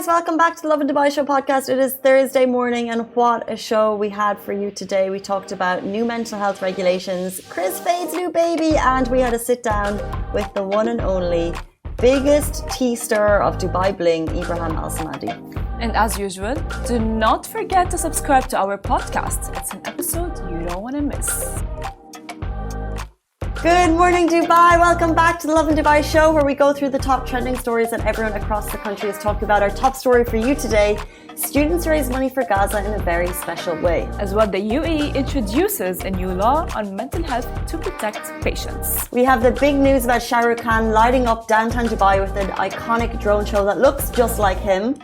guys, welcome back to the Lovin Dubai Show podcast. It is Thursday morning and what a show we had for you today. We talked about new mental health regulations, Kris Fade's new baby, and we had a sit down with the one and only biggest tea stirrer of Dubai Bling, Ebraheem Samadi. And as usual, do not forget to subscribe to our podcast. It's an episode you don't want to miss. Good morning, Dubai. Welcome back to the Lovin Dubai Show, where we go through the top trending stories that everyone across the country is talking about. Our top story for you today: students raise money for Gaza in a very special way. As well, the UAE introduces a new law on mental health to protect patients. We have the big news about Shah Rukh Khan lighting up downtown Dubai with an iconic drone show that looks just like him.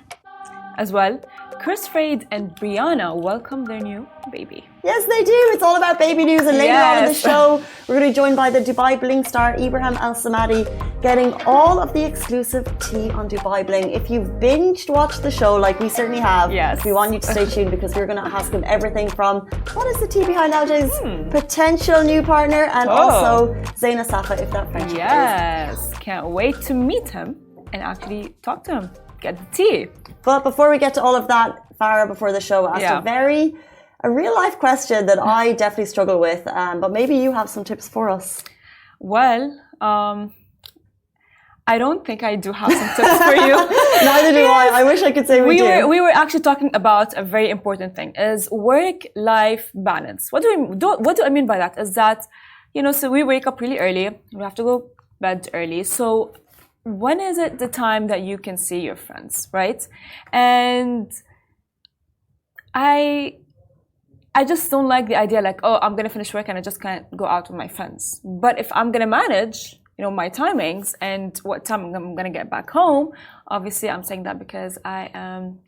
As well, Kris Fade and Briana welcome their new baby. Yes, they do. It's all about baby news. And later on in the show, we're going to be joined by the Dubai Bling star, Ebraheem Samadi, getting all of the exclusive tea on Dubai Bling. If you've binged watched the show, like we certainly have, we want you to stay tuned because we're going to ask him everything from what is the tea behind LJ's potential new partner, and also Zaina Safa, if that friendship is. Can't wait to meet him and actually talk to him, get the tea. But before we get to all of that, Farah, before the show, asked a real life question that I definitely struggle with, but maybe you have some tips for us. Well, I don't think I do have some tips for you. Neither do I. I wish I could say we do. We were actually talking about a very important thing, is work-life balance. What do I mean by that? Is that, so we wake up really early, we have to go bed early. So when is it the time that you can see your friends, right? And I just don't like the idea like, oh, I'm going to finish work and I just can't go out with my friends. But if I'm going to manage, my timings and what time I'm going to get back home, obviously I'm saying that because I am,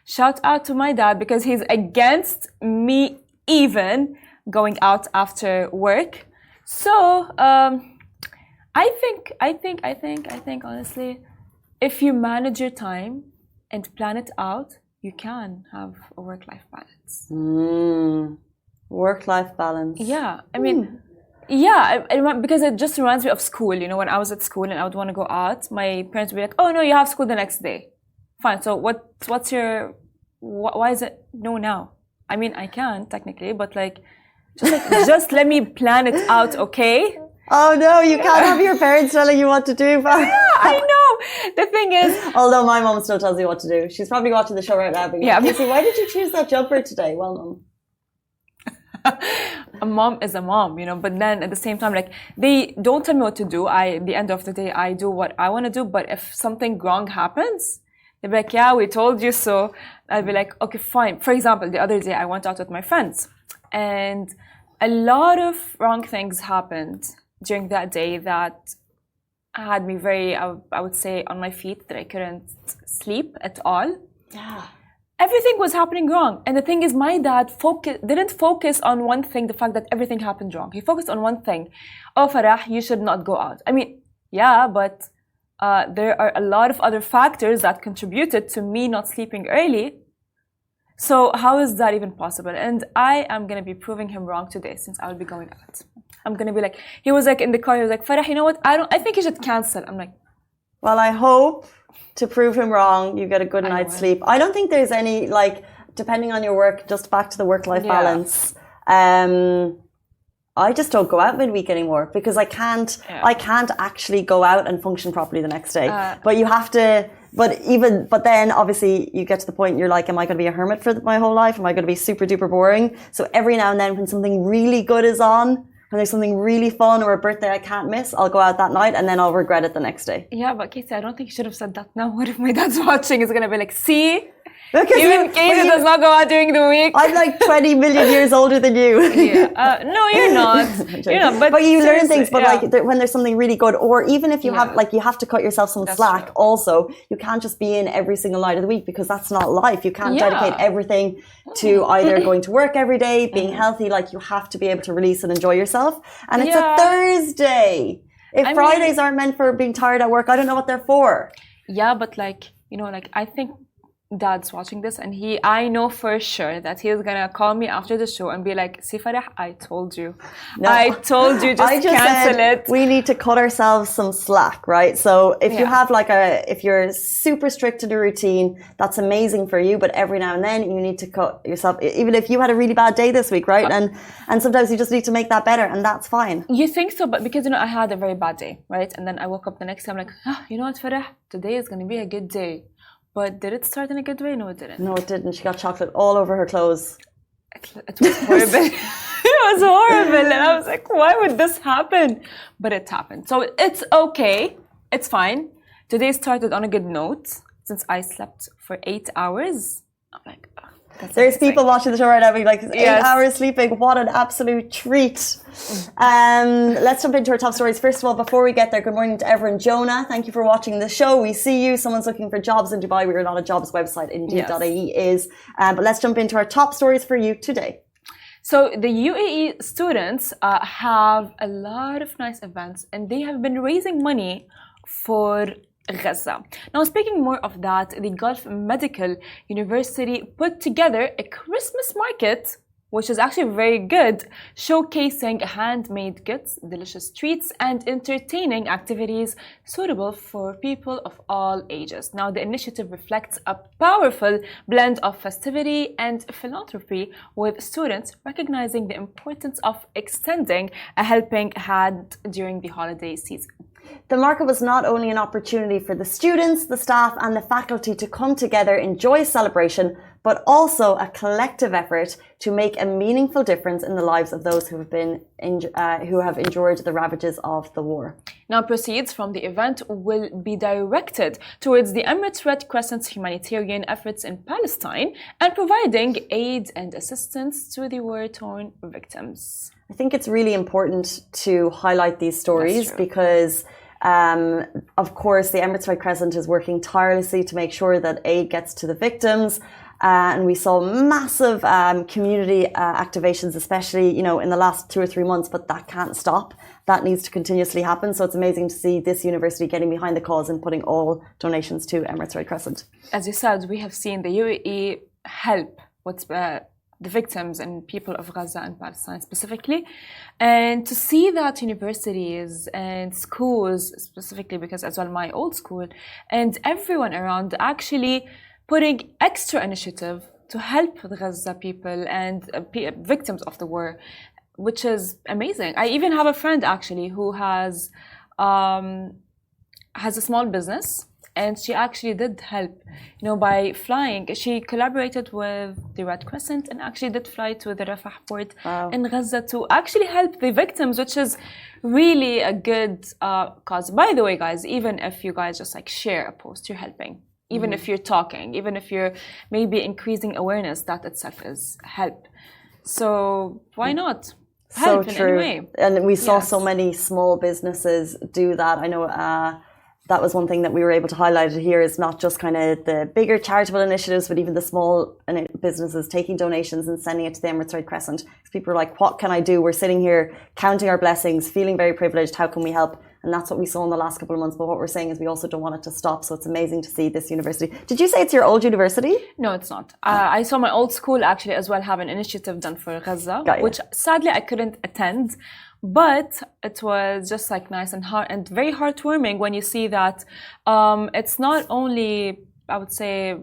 shout out to my dad because he's against me even going out after work. So, I think honestly, if you manage your time and plan it out, you can have a work-life balance. Work-life balance. Yeah, I mean, because it just reminds me of school. When I was at school and I would want to go out, my parents would be like, "Oh no, you have school the next day." Fine. So what's your? Why is it no now? I mean, I can technically, but just let me plan it out, okay? Oh no, you can't have your parents telling you what to do. Yeah, I know. The thing is, although my mom still tells me what to do. She's probably watching the show right now. But Casey, why did you choose that jumper today? Well, Mom. A mom is a mom, But then at the same time, they don't tell me what to do. At the end of the day, I do what I want to do. But if something wrong happens, they'll be like, "Yeah, we told you so." I'll be like, "Okay, fine." For example, the other day I went out with my friends, and a lot of wrong things happened during that day that had me very, I would say, on my feet, that I couldn't sleep at all. Yeah. Everything was happening wrong. And the thing is, my dad didn't focus on one thing, the fact that everything happened wrong. He focused on one thing. Oh, Farah, you should not go out. I mean, yeah, but there are a lot of other factors that contributed to me not sleeping early. So how is that even possible? And I am going to be proving him wrong today, since I will be going out. I'm going to be like, he was in the car, he was like, Farah, you know what? I think you should cancel. I'm like, well, I hope to prove him wrong, you get a good night's sleep. I don't think there's any, depending on your work, just back to the work-life balance. I just don't go out midweek anymore because I can't actually go out and function properly the next day. But you have to, but then obviously you get to the point you're like, am I going to be a hermit for my whole life? Am I going to be super duper boring? So every now and then when something really good is on, and there's something really fun or a birthday I can't miss, I'll go out that night and then I'll regret it the next day. Yeah, but Casey, I don't think you should have said that now. What if my dad's watching? He's going to be like, see? Because even Casey does not go out during the week. I'm like 20 million years older than you. No, you're not. You're not. But you learn things. But when there's something really good, or even if you have you have to cut yourself some slack. True. Also, you can't just be in every single night of the week because that's not life. You can't dedicate everything to either going to work every day, being healthy. You have to be able to release and enjoy yourself. And it's a Thursday. If Fridays aren't meant for being tired at work, I don't know what they're for. Yeah, but I think dad's watching this, and I know for sure that he's gonna call me after the show and be like, "Si Farah, I told you, No. I told you, just cancel said it." We need to cut ourselves some slack, right? So if you have if you're super strict in a routine, that's amazing for you. But every now and then you need to cut yourself, even if you had a really bad day this week, right? And sometimes you just need to make that better, and that's fine. You think so, but because I had a very bad day, right? And then I woke up the next day, I'm like, you know what, Farah, today is gonna be a good day. But did it start in a good way? No, it didn't. No, it didn't. She got chocolate all over her clothes. It was horrible. It was horrible. And I was like, why would this happen? But it happened. So it's okay. It's fine. Today started on a good note. Since I slept for 8 hours, I'm like, there's people watching the show right now being like, 8 hours sleeping, what an absolute treat. Let's jump into our top stories. First of all, before we get there, good morning to everyone. Jonah, thank you for watching the show. We see you. Someone's looking for jobs in Dubai. We're not a jobs website, Indeed.ie is. But let's jump into our top stories for you today. So the UAE students have a lot of nice events, and they have been raising money for Gaza. Now, speaking more of that, the Gulf Medical University put together a Christmas market, which is actually very good, showcasing handmade goods, delicious treats, and entertaining activities suitable for people of all ages. Now, the initiative reflects a powerful blend of festivity and philanthropy, with students recognizing the importance of extending a helping hand during the holiday season. The market was not only an opportunity for the students, the staff, and the faculty to come together in joyous celebration, but also a collective effort to make a meaningful difference in the lives of those who have endured the ravages of the war. Now, proceeds from the event will be directed towards the Emirates Red Crescent's humanitarian efforts in Palestine and providing aid and assistance to the war-torn victims. I think it's really important to highlight these stories because, of course, the Emirates Red Crescent is working tirelessly to make sure that aid gets to the victims. And we saw massive community activations, especially, in the last 2 or 3 months, but that can't stop. That needs to continuously happen. So it's amazing to see this university getting behind the cause and putting all donations to Emirates Red Crescent. As you said, we have seen the UAE help the victims and people of Gaza and Palestine specifically. And to see that universities and schools, specifically because as well my old school, and everyone around actually putting extra initiative to help the Gaza people and victims of the war, which is amazing. I even have a friend actually who has a small business, and she actually did help, by flying. She collaborated with the Red Crescent and actually did fly to the Rafah port in Gaza to actually help the victims, which is really a good cause. By the way, guys, even if you guys just share a post, you're helping. Even if you're talking, even if you're maybe increasing awareness, that itself is help. So why not? Help so in true. any way. And we saw so many small businesses do that. I know that was one thing that we were able to highlight here, is not just kind of the bigger charitable initiatives, but even the small businesses taking donations and sending it to the Emirates Red Crescent. Because people are like, what can I do? We're sitting here counting our blessings, feeling very privileged. How can we help? And that's what we saw in the last couple of months. But what we're saying is we also don't want it to stop. So it's amazing to see this university. Did you say it's your old university? No, it's not. I saw my old school actually as well have an initiative done for Gaza, which sadly I couldn't attend. But it was just nice and very heartwarming when you see that it's not only, I would say,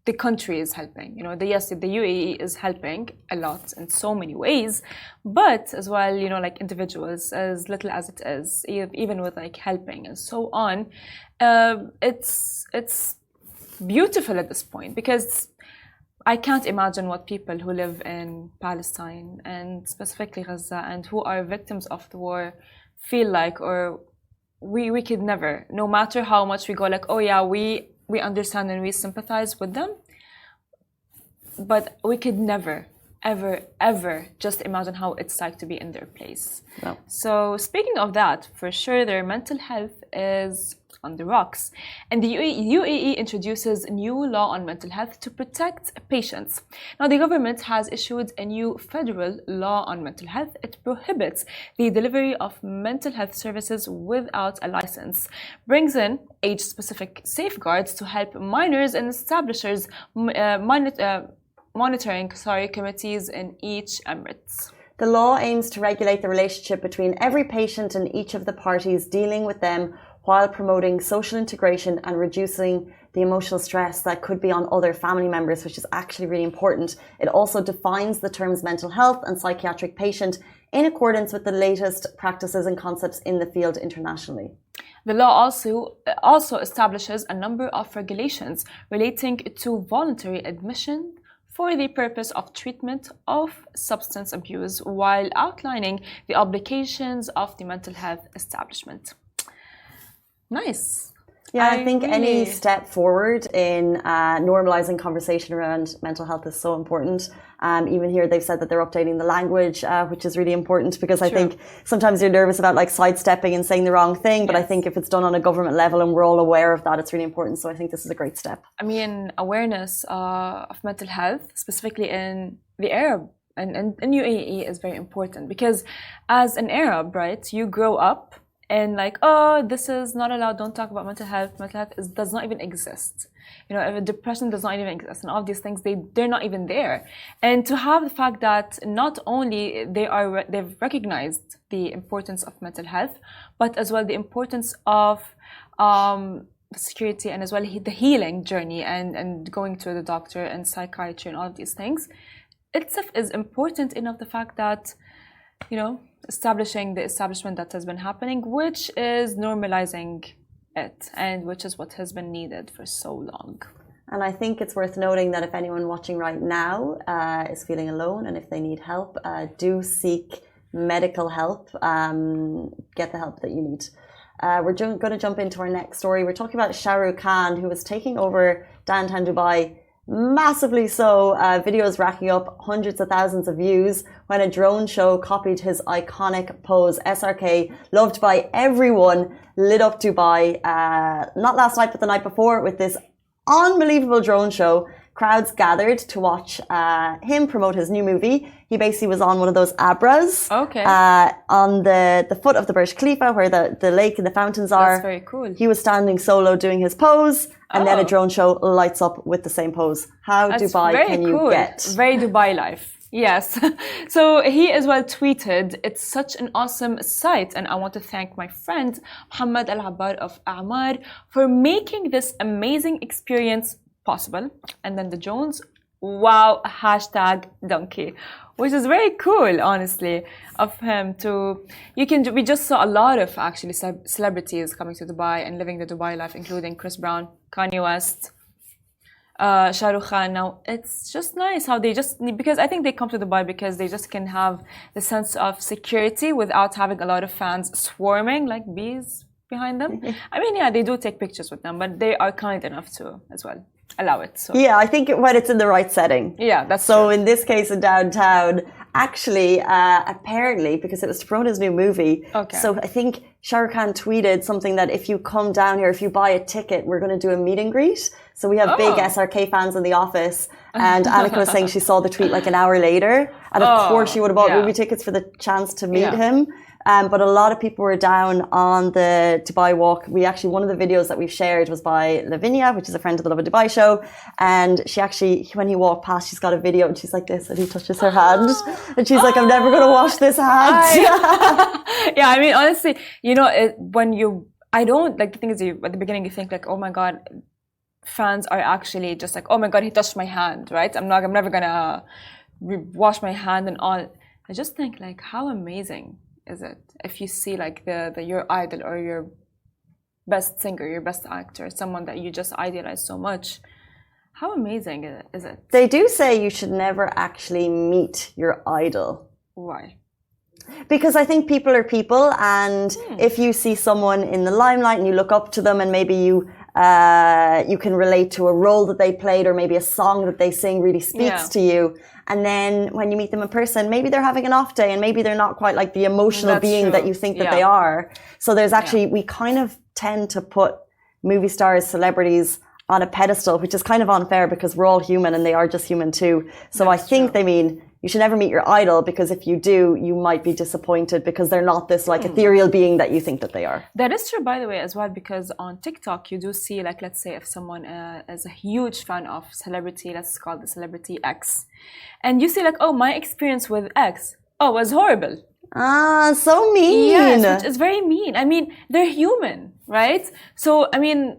the country is helping. Yes, the UAE is helping a lot in so many ways, but as well, individuals, as little as it is, even with helping and so on, it's beautiful at this point, because I can't imagine what people who live in Palestine and specifically Gaza and who are victims of the war feel like, or we could never, no matter how much we go oh yeah, we understand and we sympathize with them, but we could never, ever, ever just imagine how it's like to be in their place. No. So speaking of that, for sure their mental health is on the rocks. And the UAE introduces new law on mental health to protect patients. Now, the government has issued a new federal law on mental health. It prohibits the delivery of mental health services without a license, brings in age-specific safeguards to help minors and establishers monitoring committees in each emirates. The law aims to regulate the relationship between every patient and each of the parties dealing with them while promoting social integration and reducing the emotional stress that could be on other family members, which is actually really important. It also defines the terms mental health and psychiatric patient in accordance with the latest practices and concepts in the field internationally. The law also establishes a number of regulations relating to voluntary admission for the purpose of treatment of substance abuse, while outlining the obligations of the mental health establishment. Nice. Yeah, I think any step forward in normalizing conversation around mental health is so important. Even here, they've said that they're updating the language, which is really important because I think sometimes you're nervous about like sidestepping and saying the wrong thing. But I think if it's done on a government level and we're all aware of that, it's really important. So I think this is a great step. I mean, awareness of mental health, specifically in the Arab and in UAE, is very important because as an Arab, right, you grow up and like, oh, this is not allowed, don't talk about mental health. Mental health does not even exist. You know, if depression does not even exist, and all these things, they're not even there. And to have the fact that not only they've recognized the importance of mental health, but as well the importance of security and as well the healing journey and going to the doctor and psychiatry and all of these things, itself is important enough the fact that, you know, establishing the establishment that has been happening, which is normalizing it, and which is what has been needed for so long. And I think it's worth noting that if anyone watching right now is feeling alone and if they need help, do seek medical help, get the help that you need. We're going to jump into our next story. We're talking about Shah Rukh Khan, who was taking over downtown Dubai, massively so, videos racking up hundreds of thousands of views when a drone show copied his iconic pose. SRK, loved by everyone, lit up Dubai, not last night but the night before with this unbelievable drone show. Crowds gathered to watch him promote his new movie. He basically was on one of those abras on the foot of the Burj Khalifa where the lake and the fountains are. That's very cool. He was standing solo doing his pose, and then a drone show lights up with the same pose. How That's Dubai can you get? Very Dubai life. Yes. So he as well tweeted, "It's such an awesome sight, and I want to thank my friend Muhammad Al-Abbar of A'mar for making this amazing experience possible." And then the drones, wow, #donkey, which is very cool, honestly, of him to. We just saw a lot of actually celebrities coming to Dubai and living the Dubai life, including Chris Brown, Kanye West, Shah Rukh Khan. Now it's just nice how they just, because I think they come to Dubai because they just can have the sense of security without having a lot of fans swarming like bees behind them. I mean, yeah, they do take pictures with them, but they are kind enough to as well allow it. So yeah, I think when it's in the right setting. Yeah, that's so true. In this case in downtown, actually, apparently, because it was to promote his new movie. Okay. So I think Shah Rukh Khan tweeted something that if you come down here, if you buy a ticket, we're going to do a meet and greet. So we have big SRK fans in the office. And Annika was saying she saw the tweet like an hour later. And of course she would have bought movie tickets for the chance to meet him. But a lot of people were down on the Dubai walk. One of the videos that we've shared was by Lovin, which is a friend of the Lovin Dubai show. And she actually, when he walked past, she's got a video and she's like this, and he touches her hand. And she's like, I'm never going to wash this hand. Yeah, I mean, honestly, you know, I don't, like, the thing is, at the beginning you think like, oh my God, fans are actually just like, oh my God, he touched my hand, right? I'm never going to wash my hand and all. I just think like, how amazing is it if you see like your idol or your best singer, your best actor, someone that you just idealize so much? How amazing is it? They do say you should never actually meet your idol. Why? Because I think people are people, and if you see someone in the limelight and you look up to them and maybe you can relate to a role that they played or maybe a song that they sing really speaks to you. And then when you meet them in person, maybe they're having an off day and maybe they're not quite like the emotional being that you think that they are. So there's actually, we kind of tend to put movie stars, celebrities on a pedestal, which is kind of unfair because we're all human and they are just human too. So I think they mean you should never meet your idol, because if you do, you might be disappointed because they're not this like ethereal being that you think that they are. That is true, by the way, as well, because on TikTok, you do see, like, let's say if someone is a huge fan of celebrity, let's call the celebrity X, and you see like, oh, my experience with X, oh, was horrible. Ah, so mean. Yes, which is very mean. I mean, they're human, right? So, I mean,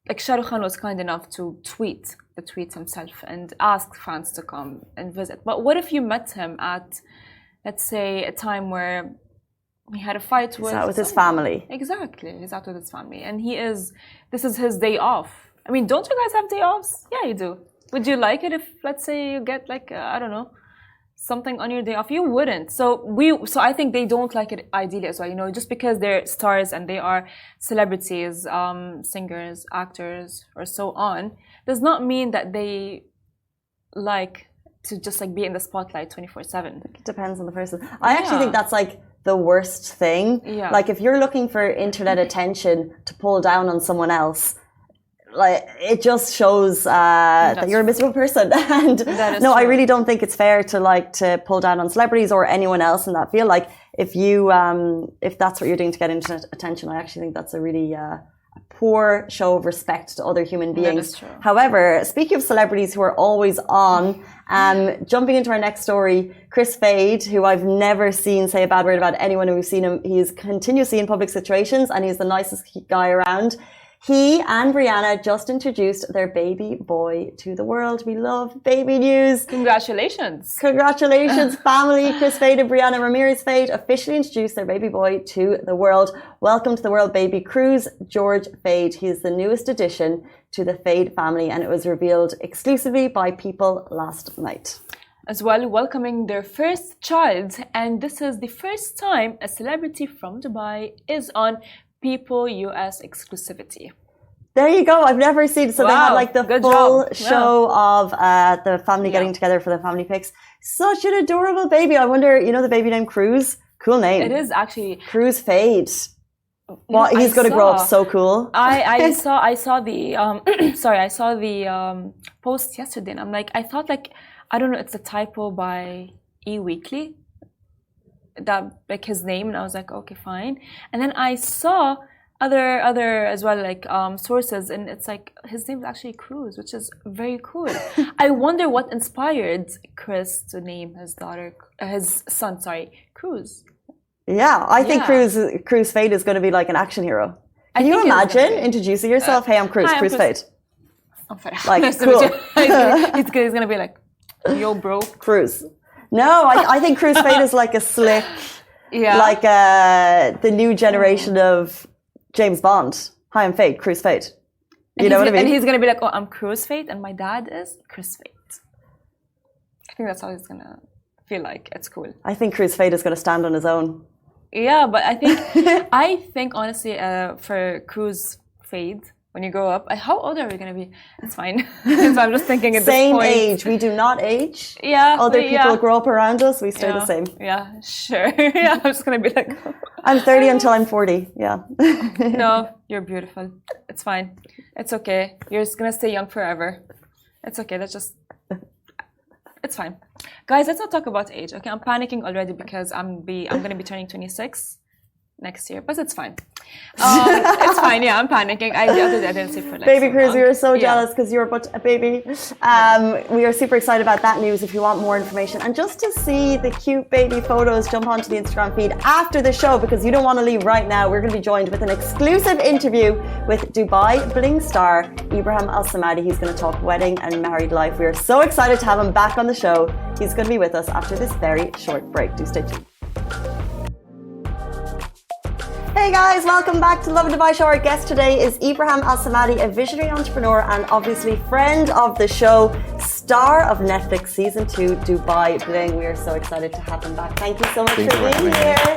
like Shah Rukh Khan was kind enough to tweet himself and ask fans to come and visit. But what if you met him at, let's say, a time where he had a fight with... He's out with his family. Exactly. He's out with his family. And this is his day off. I mean, don't you guys have day offs? Yeah, you do. Would you like it if, let's say, you get like, I don't know, something on your day off? You wouldn't. So I think they don't like it ideally as well. You know, just because they're stars and they are celebrities, singers, actors, or so on, does not mean that they like to just like be in the spotlight 24/7. It depends on the person. I actually think that's like the worst thing. Yeah. Like if you're looking for internet attention to pull down on someone else, like it just shows that you're a miserable person. And no, I really don't think it's fair to pull down on celebrities or anyone else in that field. Like if that's what you're doing to get internet attention, I actually think that's a really poor show of respect to other human beings. That is true. However, speaking of celebrities who are always on, jumping into our next story, Kris Fade, who I've never seen say a bad word about anyone who's seen him. He's continuously in public situations and he's the nicest guy around. He and Briana just introduced their baby boy to the world. We love baby news. Congratulations. Congratulations, family. Kris Fade and Briana Ramirez Fade officially introduced their baby boy to the world. Welcome to the world, baby Cruz George Fade. He is the newest addition to the Fade family, and it was revealed exclusively by People last night. As well, welcoming their first child, and this is the first time a celebrity from Dubai is on People US exclusivity. There you go. I've never seen. So they had like the full show of the family getting together for the family pics. Such an adorable baby. I wonder, you know, the baby name Cruz. Cool name. It is actually Cruz Fade. Well, he's going to grow up so cool. I saw the I saw the post yesterday, and I'm like, I thought like, I don't know, it's a typo by E-Weekly, that like his name, and I was like, okay, fine. And then I saw other as well, like sources, and it's like his name is actually Cruz, which is very cool. I wonder what inspired Kris to name his son, Cruz. Yeah, I think Cruz Fade is going to be like an action hero. Can you imagine introducing yourself? Hey, I'm Cruz. Cruz Fade. Like cool. He's gonna be like, yo, bro, Cruz. No, I think Cruz Fade is like a slick, like the new generation of James Bond. Hi, I'm Fade, Cruz Fade. You know what I mean? And he's going to be like, oh, I'm Cruz Fade, and my dad is Kris Fade. I think that's how he's going to feel like. It's cool. I think Cruz Fade is going to stand on his own. Yeah, but I think honestly, for Cruz Fade, when you grow up, how old are we going to be? It's fine. So I'm just thinking at this point. Same age. We do not age. Yeah. Other people grow up around us. We stay the same. Yeah, sure. Yeah, I'm just going to be like... I'm 30 until I'm 40. Yeah. No, you're beautiful. It's fine. It's okay. You're just going to stay young forever. It's okay. That's just... It's fine. Guys, let's not talk about age. Okay, I'm panicking already because I'm going to be turning 26 next year, but it's fine. It's fine. Yeah, I'm panicking. The other day I didn't sleep for like Baby Cruz, we were so jealous because you were but a baby. We are super excited about that news. If you want more information and just to see the cute baby photos, jump onto the Instagram feed after the show because you don't want to leave right now. We're going to be joined with an exclusive interview with Dubai Bling star Ebraheem Al Samadi. He's going to talk wedding and married life. We are so excited to have him back on the show. He's going to be with us after this very short break. Do stay tuned. Hey guys, welcome back to Lovin Dubai Show. Our guest today is Ebraheem Al Samadi, a visionary entrepreneur and obviously friend of the show, star of Netflix Season 2, Dubai Bling. We are so excited to have him back. Thank you so much for being here.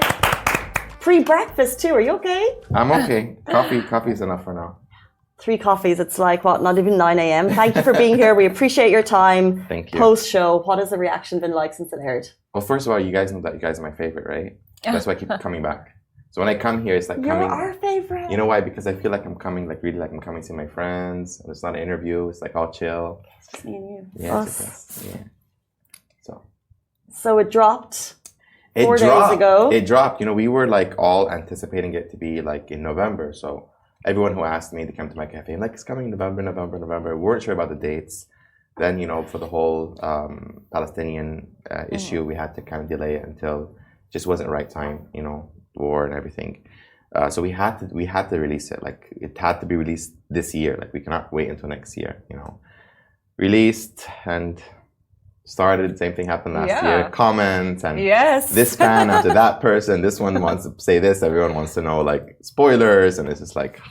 Pre-breakfast too, are you okay? I'm okay. Coffee is enough for now. 3 coffees, it's like what, not even 9 a.m. Thank you for being here. We appreciate your time. Thank you. Post-show, what has the reaction been like since it aired? Well, first of all, you guys know that you guys are my favorite, right? That's why I keep coming back. So when I come here, it's like You're coming. our favorite. You know why? Because I feel like I'm coming, like really, like I'm coming to see my friends. It's not an interview. It's like all chill. Just me and you. Yeah. Us. Yeah. So it dropped. It 4 dropped. days ago. It dropped. You know, we were like all anticipating it to be like in November. So everyone who asked me to come to my cafe, I'm like, it's coming in November. We weren't sure about the dates. Then, you know, for the whole Palestinian issue, we had to kind of delay it until it just wasn't the right time, you know, war and everything. So we had to release it. Like it had to be released this year. Like we cannot wait until next year, you know. Released and started, same thing happened last year. Comments and this fan after that person. This one wants to say this. Everyone wants to know like spoilers, and it's just like.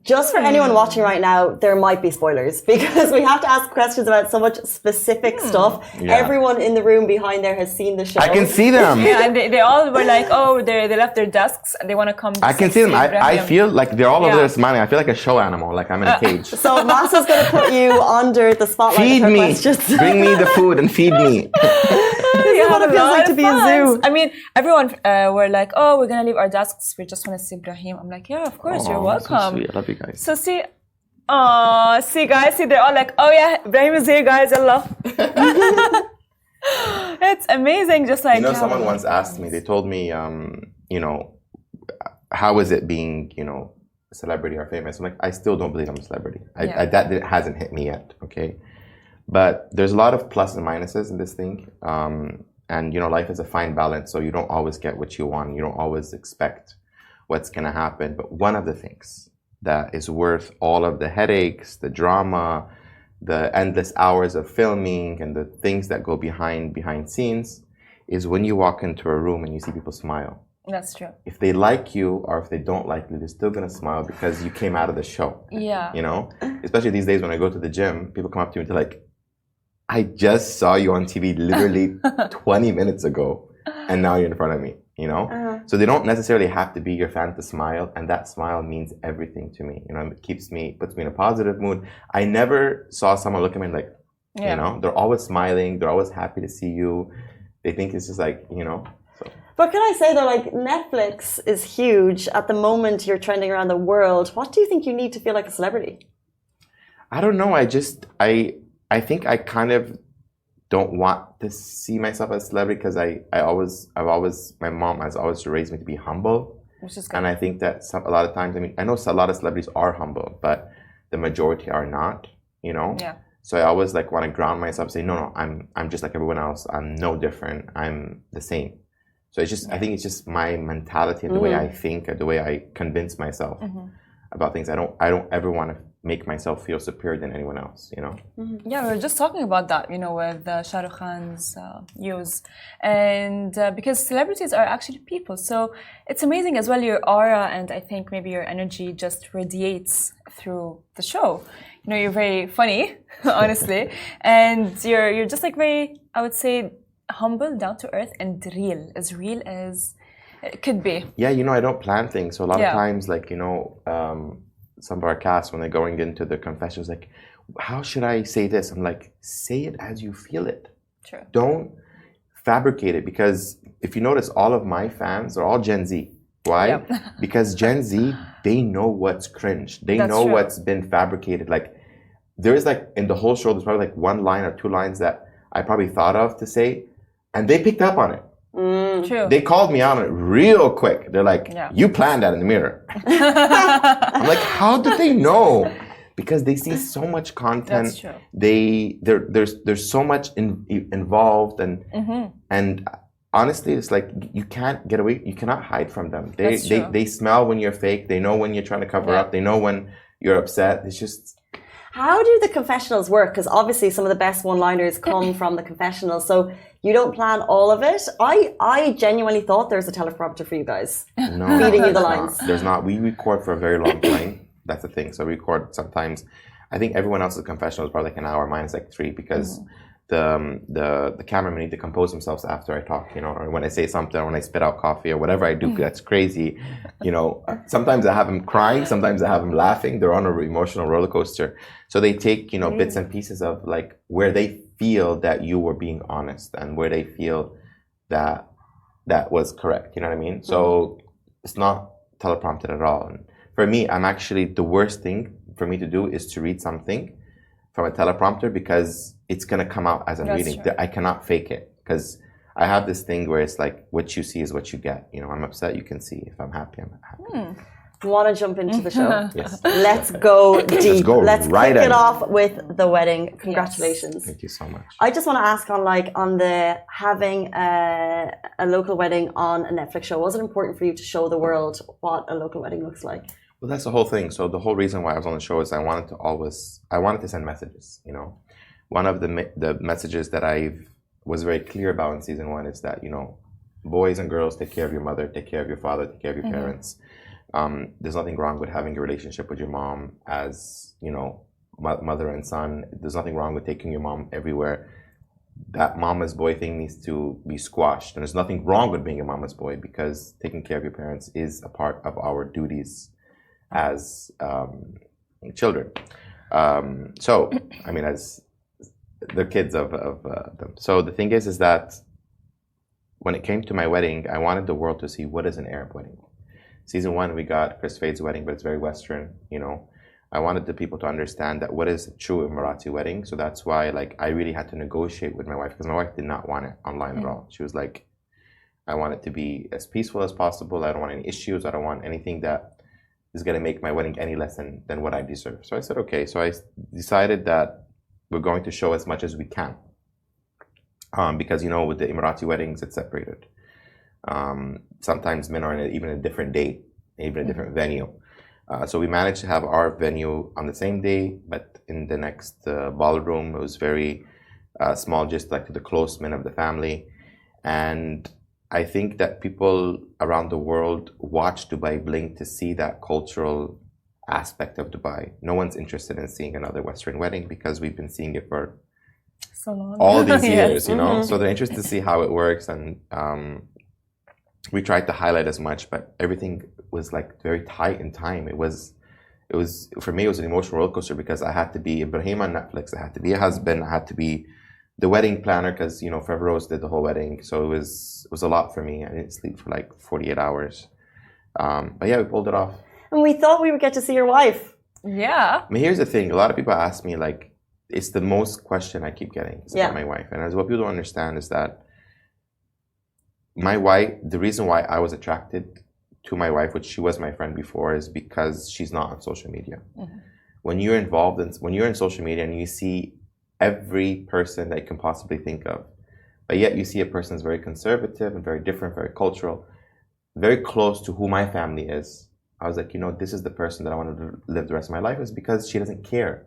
Just for anyone watching right now, there might be spoilers because we have to ask questions about so much specific stuff. Yeah. Everyone in the room behind there has seen the show. I can see them. Yeah, and they all were like, oh, they left their desks and they want to come. I can see them. I feel like they're all over there smiling. I feel like a show animal, like I'm in a cage. So Masa's going to put you under the spotlight. Feed with her me. questions. Bring me the food and feed me. This is what it feels like to be a zoo. I mean, everyone were like, oh, we're going to leave our desks. We just want to see Ebraheem. I'm like, yeah, of course, you're welcome. So sweet. I love you guys. So see guys, they're all like, oh yeah, Ebraheem is here, guys, Allah. It's amazing, just like. You know, someone once asked me, they told me, you know, how is it being, you know, a celebrity or famous? I'm like, I still don't believe I'm a celebrity. That hasn't hit me yet, okay? But there's a lot of plus and minuses in this thing. And, you know, life is a fine balance, so you don't always get what you want. You don't always expect what's going to happen. But one of the things that is worth all of the headaches, the drama, the endless hours of filming, and the things that go behind scenes is when you walk into a room and you see people smile. That's true. If they like you or if they don't like you, they're still going to smile because you came out of the show. Yeah. You know? Especially these days when I go to the gym, people come up to me and they're like, I just saw you on TV literally 20 minutes ago and now you're in front of me, you know? So they don't necessarily have to be your fan to smile, and that smile means everything to me. You know, it puts me in a positive mood. I never saw someone look at me like, you know, they're always smiling, they're always happy to see you. They think it's just like, you know. So. But can I say though, like Netflix is huge. At the moment you're trending around the world. What do you think you need to feel like a celebrity? I don't know. I think I kind of don't want to see myself as a celebrity because my mom has always raised me to be humble. Which is good. And I think that a lot of times, I mean, I know a lot of celebrities are humble, but the majority are not, you know? Yeah. So I always like want to ground myself, say, no, I'm just like everyone else. I'm no different. I'm the same. So it's just, I think it's just my mentality and the way I think and the way I convince myself about things. I don't ever want to make myself feel superior than anyone else, you know? Yeah, we were just talking about that, you know, with Shah Rukh Khan's news. And because celebrities are actually people. So it's amazing as well, your aura and I think maybe your energy just radiates through the show. You know, you're very funny, honestly. And you're just like very, I would say, humble, down to earth, and real as it could be. Yeah, you know, I don't plan things. So a lot of times, like, you know, some of our cast, when they're going into the confessions, like, how should I say this? I'm like, say it as you feel it. True. Don't fabricate it, because if you notice, all of my fans are all Gen Z. Why? Yep. Because Gen Z, they know what's cringe. They know what's been fabricated. Like, there is like, in the whole show, there's probably like one line or two lines that I probably thought of to say, and they picked up on it. True. They called me out on it real quick. They're like, you planned that in the mirror. I'm like, how did they know? Because they see so much content. That's true. There's so much involved, and honestly, it's like you can't get away. You cannot hide from them. They smell when you're fake. They know when you're trying to cover up. They know when you're upset. It's just. How do the confessionals work? Because obviously some of the best one-liners come from the confessionals. So you don't plan all of it. I genuinely thought there was a teleprompter for you guys. No, feeding you the lines. There's not. We record for a very long time. That's the thing. So we record sometimes. I think everyone else's confessional is probably like an hour. Mine's like 3 because the cameramen need to compose themselves after I talk, you know, or when I say something, or when I spit out coffee or whatever I do that's crazy, you know. Sometimes I have them crying, sometimes I have them laughing. They're on an emotional roller coaster. So they take, you know, bits and pieces of like where they feel that you were being honest and where they feel that was correct. You know what I mean? So it's not teleprompted at all. And for me, I'm actually, the worst thing for me to do is to read something from a teleprompter because it's going to come out as I'm reading. True. I cannot fake it because I have this thing where it's like what you see is what you get. You know, I'm upset, you can see. If I'm happy, I'm happy. Want to jump into the show? Yes. Let's go deep. Let's right kick in. it off with the wedding. Congratulations. Thank you so much. I just want to ask on the having a local wedding on a Netflix show. Was it important for you to show the world what a local wedding looks like? Well, that's the whole thing. So the whole reason why I was on the show is I wanted to send messages. You know, one of the messages that I was very clear about in season 1 is that, you know, boys and girls, take care of your mother, take care of your father, take care of your parents. There's nothing wrong with having a relationship with your mom as, you know, mother and son. There's nothing wrong with taking your mom everywhere. That mama's boy thing needs to be squashed. And there's nothing wrong with being a mama's boy because taking care of your parents is a part of our duties as children. So, I mean, as the kids of them. So the thing is that when it came to my wedding, I wanted the world to see what is an Arab wedding. Season 1, we got Kris Fade's wedding, but it's very Western, you know. I wanted the people to understand that what is a true Emirati wedding. So that's why, like, I really had to negotiate with my wife because my wife did not want it online at all. She was like, I want it to be as peaceful as possible. I don't want any issues. I don't want anything that is going to make my wedding any less than what I deserve. So I said, okay. So I decided that we're going to show as much as we can. Because, you know, with the Emirati weddings, it's separated. Sometimes men are in even a different date, even a different venue. So we managed to have our venue on the same day, but in the next ballroom. It was very small, just like to the close men of the family. And I think that people around the world watch Dubai Bling to see that cultural aspect of Dubai. No one's interested in seeing another Western wedding because we've been seeing it for so long. All these years, Yes. you know. So they're interested to see how it works, and we tried to highlight as much, but everything was like very tight in time. It was for me, it was an emotional roller coaster because I had to be Ebraheem on Netflix. I had to be a husband. I had to be the wedding planner because, you know, Forever Rose did the whole wedding. So it was a lot for me. I didn't sleep for like 48 hours. But yeah, we pulled it off. And we thought we would get to see your wife. Yeah. I mean, here's the thing. A lot of people ask me, like, it's the most question I keep getting is about my wife. And as what people don't understand is that my wife, the reason why I was attracted to my wife, which she was my friend before, is because she's not on social media. When you're involved when you're in social media and you see every person that you can possibly think of, but yet you see a person that's very conservative and very different, very cultural, very close to who my family is. I was like, you know, this is the person that I want to live the rest of my life with because she doesn't care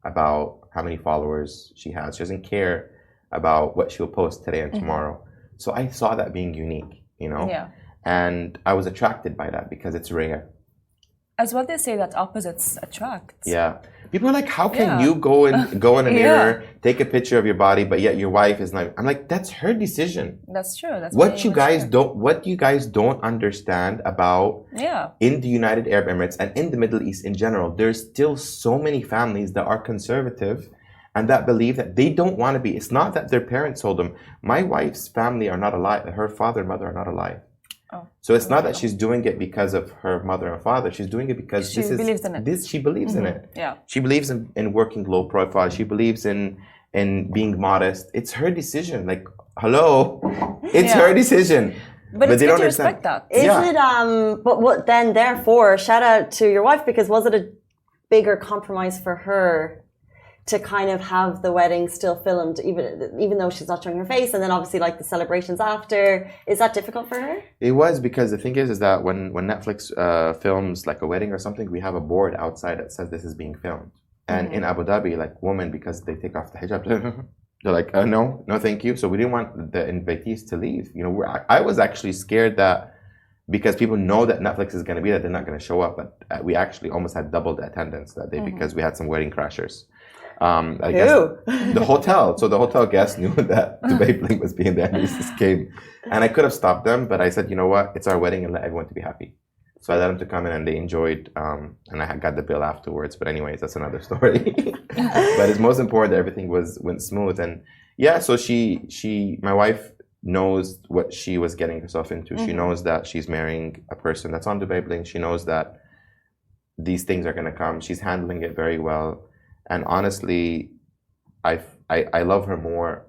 about how many followers she has. She doesn't care about what she'll post today and tomorrow. So I saw that being unique, you know? Yeah. And I was attracted by that because it's rare. As well, they say that opposites attract. Yeah. People are like, how can you go in a mirror, take a picture of your body, but yet your wife is not? I'm like, that's her decision. That's true. That's what you guys don't understand about in the United Arab Emirates and in the Middle East in general, there's still so many families that are conservative and that believe that they don't want to be. It's not that their parents told them. My wife's family are not alive. Her father and mother are not alive. So it's not that she's doing it because of her mother and father. She's doing it because she believes in it. She believes in it. Yeah. She believes in working low profile. She believes in being modest. It's her decision. Like, hello, it's her decision. But it's good to respect that. Is it? But what then? Therefore, shout out to your wife because was it a bigger compromise for her to kind of have the wedding still filmed, even though she's not showing her face, and then obviously like the celebrations after? Is that difficult for her? It was because the thing is that when Netflix films like a wedding or something, we have a board outside that says this is being filmed. And in Abu Dhabi, like women, because they take off the hijab, they're like, no, thank you. So we didn't want the invitees to leave. You know, I was actually scared that because people know that Netflix is going to be there, they're not going to show up. But we actually almost had double the attendance that day because we had some wedding crashers. I guess the hotel. So the hotel guests knew that Dubai Bling was being there and they just came. And I could have stopped them, but I said, you know what? It's our wedding and let everyone to be happy. So I let them to come in and they enjoyed, and I got the bill afterwards. But anyways, that's another story. But it's most important that everything went smooth. And yeah, so my wife knows what she was getting herself into. She knows that she's marrying a person that's on Dubai Bling. She knows that these things are going to come. She's handling it very well. And honestly, I love her more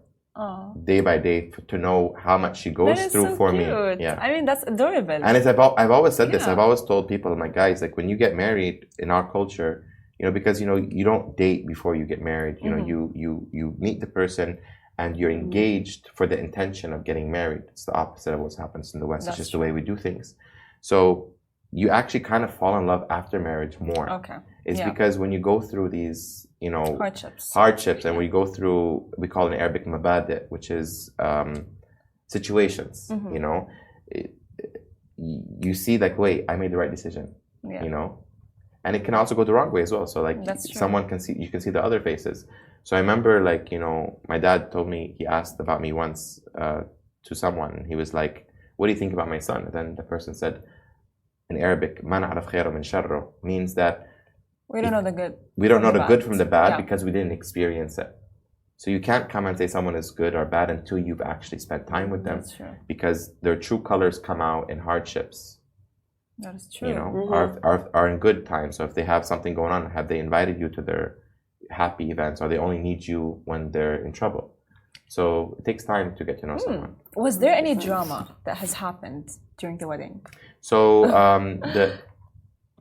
day by day to know how much she goes through for me. Yeah, I mean, that's adorable. And I've always said this. I've always told people, I'm like, guys, like when you get married in our culture, because you don't date before you get married. You meet the person and you're engaged for the intention of getting married. It's the opposite of what happens in the West. It's just the way we do things. So you actually kind of fall in love after marriage more. Okay. It's because when you go through these, hardships, and we go through, we call it in Arabic mabadi', which is situations. You see, like, wait, I made the right decision. And it can also go the wrong way as well. So, like, someone you can see the other faces. So I remember, like, my dad told me, he asked about me once to someone. He was like, what do you think about my son? And then the person said, in Arabic, "Ma na'raf khayra min sharro," means that we don't know the good. We don't know the good from the bad because we didn't experience it. So you can't come and say someone is good or bad until you've actually spent time with them. That's true. Because their true colors come out in hardships. That is true. Are in good times. So if they have something going on, have they invited you to their happy events, or they only need you when they're in trouble? So it takes time to get to know someone. Was there any drama that has happened during the wedding? So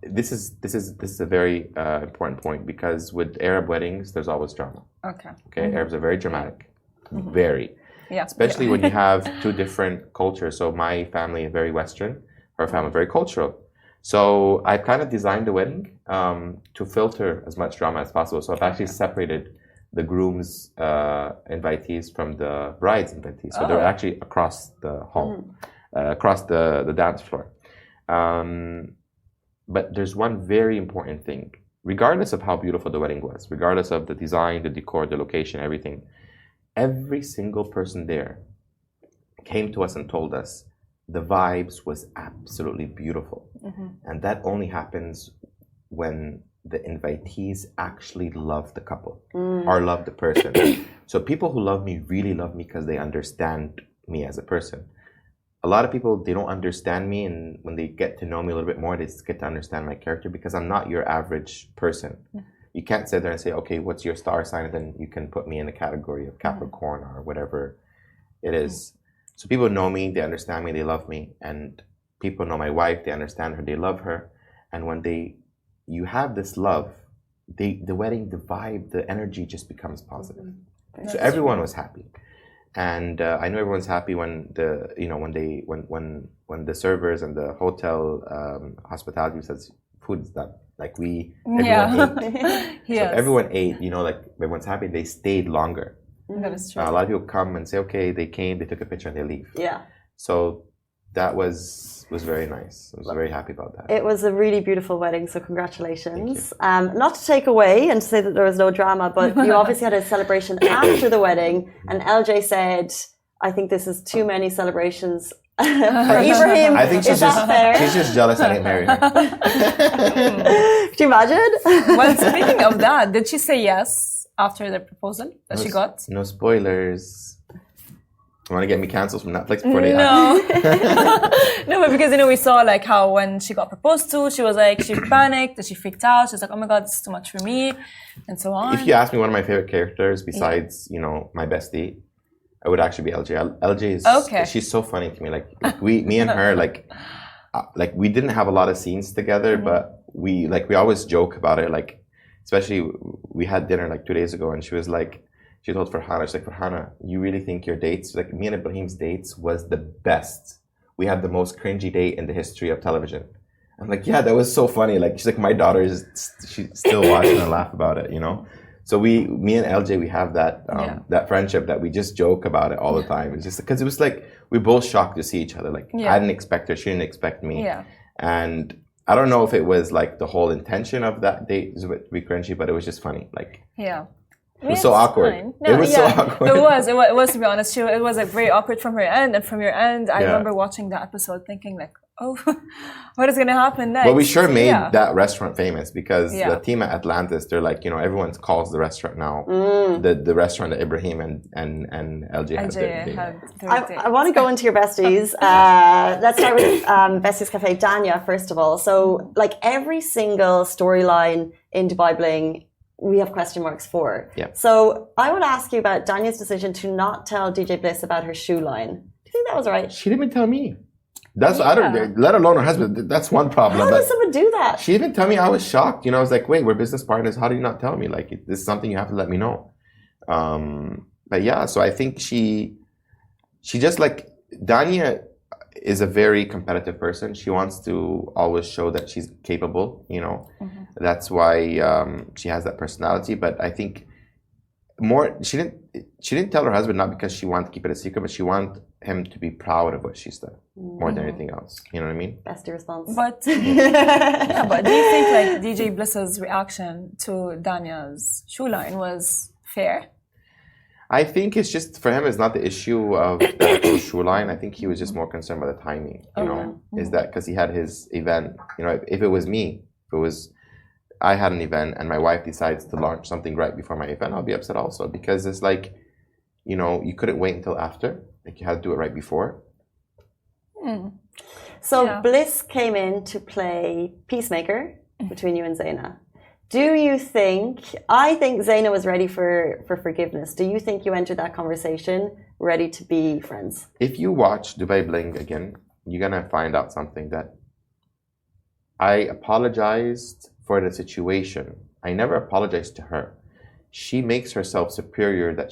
this is a very important point, because with Arab weddings, there's always drama. Okay. Arabs are very dramatic, very. Yeah. Especially when you have two different cultures. So my family is very Western, her family very cultural. So I've kind of designed the wedding to filter as much drama as possible. So I've actually separated the groom's invitees from the bride's invitees. So they're actually across the hall, across the dance floor. But there's one very important thing. Regardless of how beautiful the wedding was, regardless of the design, the decor, the location, everything, every single person there came to us and told us the vibes was absolutely beautiful. And that only happens when the invitees actually love the couple or love the person. So people who love me really love me because they understand me as a person. A lot of people, they don't understand me, and when they get to know me a little bit more, they just get to understand my character, because I'm not your average person. You can't sit there and say, okay, what's your star sign? And then you can put me in a category of Capricorn or whatever it is. So people know me, they understand me, they love me. And people know my wife, they understand her, they love her. And when you have this love, the wedding, the vibe, the energy just becomes positive. So everyone was happy. And I know everyone's happy when when the servers and the hotel hospitality says food's done. Like everyone ate. So everyone ate. Like everyone's happy. They stayed longer. That is true. A lot of people come and say, okay, they came, they took a picture, and they leave. Yeah. So that was very nice. I was very happy about that. It was a really beautiful wedding, so congratulations. Not to take away and to say that there was no drama, but you obviously had a celebration after the wedding, and LJ said, I think this is too many celebrations for Ebraheem. I think she's just jealous I didn't marry her. Could you imagine? Well, speaking of that, did she say yes after the proposal that she got? No spoilers. You want to get me cancelled from Netflix before they No, but because we saw like how when she got proposed to, she was like, she panicked and she freaked out. She was like, oh my god, this is too much for me, and so on. If you ask me one of my favorite characters besides my bestie, it would actually be LJ. LJ is she's so funny to me. Like me and her, like we didn't have a lot of scenes together, but we always joke about it. Like especially we had dinner like 2 days ago, and she was like. She told Farhana, she's like, Farhana, you really think your dates, like me and Ebraheem's dates was the best. We had the most cringy date in the history of television. I'm like, yeah, that was so funny. Like, she's like, my daughter she still watches and laugh about it, So me and LJ, we have that that friendship that we just joke about it all the time. It's just because it was like, we both shocked to see each other. Like, I didn't expect her, she didn't expect me. Yeah. And I don't know if it was like the whole intention of that date to be cringy, but it was just funny. Like, yeah. It was so awkward. No, it was so awkward. It was to be honest. It was like very awkward from her end, and from your end, I remember watching that episode thinking like, oh, what is going to happen next? Well, we sure made that restaurant famous because Yeah. the team at Atlantis, they're like, you know, everyone calls the restaurant now the restaurant that Ebraheem and LJ had. I want to go into your besties. Let's start with Besties Cafe, Danya, first of all. So, like every single storyline in Dubai Bling, we have question marks for. Yeah. So, I want to ask you about Danya's decision to not tell DJ Bliss about her shoe line. Do you think that was right? She didn't even tell me. That's I don't. Let alone her husband. That's one problem. How does someone do that? She didn't tell me. I was shocked. You know, I was like, "Wait, we're business partners. How do you not tell me? Like, this is something you have to let me know." But yeah, so I think she just like Danya is a very competitive person. She wants to always show that she's capable. You know, that's why she has that personality. But I think she didn't tell her husband not because she wanted to keep it a secret, but she wanted him to be proud of what she's done more than anything else. You know what I mean? Bestie response. But yeah, but do you think like DJ Bliss's reaction to Danya's shoe line was fair? I think it's just for him. It's not the issue of the actual shoe line. I think he was just more concerned by the timing. You know, is that because he had his event? You know, if it was me, I had an event and my wife decides to launch something right before my event, I'll be upset also because it's like, you know, you couldn't wait until after. Like you had to do it right before. So Bliss came in to play peacemaker between you and Zaina. Do you think, I think Zaina was ready for forgiveness. Do you think you entered that conversation ready to be friends? If you watch Dubai Bling again, you're going to find out something that I apologized for the situation. I never apologized to her. She makes herself superior that